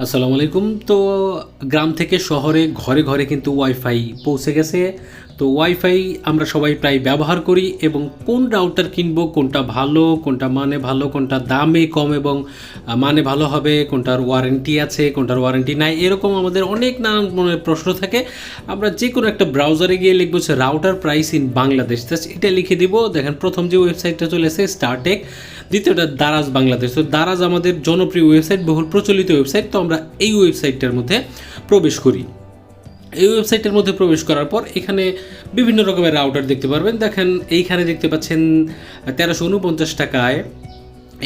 আসসালামু আলাইকুম। তো গ্রাম থেকে শহরে ঘরে ঘরে কিন্তু ওয়াইফাই পৌঁছে গেছে। তো ওয়াইফাই আমরা সবাই প্রায় ব্যবহার করি, এবং কোন রাউটার কিনবো, কোনটা ভালো, কোনটা মানে ভালো, কোনটা দামে কম এবং মানে ভালো হবে, কোনটার ওয়ারেন্টি আছে, কোনটার ওয়ারেন্টি নাই, এরকম আমাদের অনেক নানান মনের প্রশ্ন থাকে। আমরা যে কোনো একটা ব্রাউজারে গিয়ে লিখবো হচ্ছে রাউটার প্রাইস ইন বাংলাদেশ, এটা লিখে দিব। দেখেন প্রথম যে ওয়েবসাইটটা চলে এসেছে স্টারটেক, দ্বিতীয়টা দারাজ বাংলাদেশ। তো দারাজ আমাদের জনপ্রিয় ওয়েবসাইট, বহুল প্রচলিত ওয়েবসাইট। তো আমরা এই ওয়েবসাইটটার মধ্যে প্রবেশ করি। এই ওয়েবসাইটের মধ্যে প্রবেশ করার পর এখানে বিভিন্ন রকমের রাউটার দেখতে পারবেন। দেখেন এইখানে দেখতে পাচ্ছেন 1349 টাকায়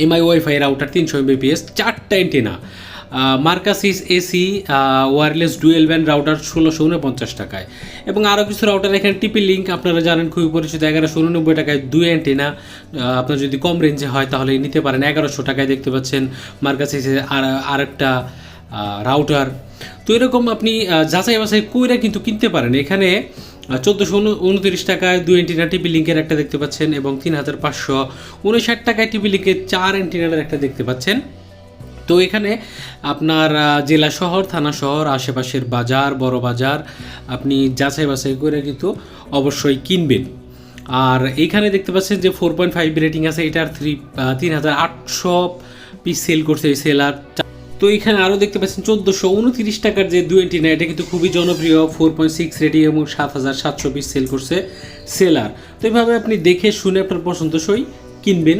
এমআই ওয়াইফাই রাউটার 300 Mbps, 4টা antenna, Mercusys AC wireless dual band router 1649 টাকায়। এবং আরও কিছু রাউটার এখানে টিপি লিঙ্ক আপনারা জানেন খুবই পরিচিত, 1199 টাকায় 2 অ্যান্টেনা। আপনার যদি কম রেঞ্জে হয় তাহলে নিতে পারেন। 1100 টাকায় দেখতে পাচ্ছেন মার্কাসিসের আরেকটা রাউটার। তো এরকম আপনি যাচাই বাছাই কইরা কিন্তু কিনতে পারেন। এখানে 1429 টাকায় 2 অ্যান্টেনা টিপি লিঙ্কের একটা দেখতে পাচ্ছেন, এবং 3559 টাকায় টিপি লিঙ্কের 4 অ্যান্টেনার একটা দেখতে পাচ্ছেন। তো এখানে আপনার জেলা শহর, থানা শহর, আশেপাশের বাজার, বড় বাজার আপনি যাচাই বাছাই করে কিন্তু অবশ্যই কিনবেন। আর এইখানে দেখতে পাচ্ছেন যে 4.5 রেটিং আছে, এটার 3800 পিস সেল করছে এই সেলার। তো এখানে আরও দেখতে পাচ্ছেন 1429 টাকার যে 2 অ্যান্টেনা, এটা কিন্তু খুবই জনপ্রিয়, 4.6 রেটিং এবং 7700 পিস সেল করছে সেলার। তো এইভাবে আপনি দেখে শুনে আপনার পছন্দসই কিনবেন।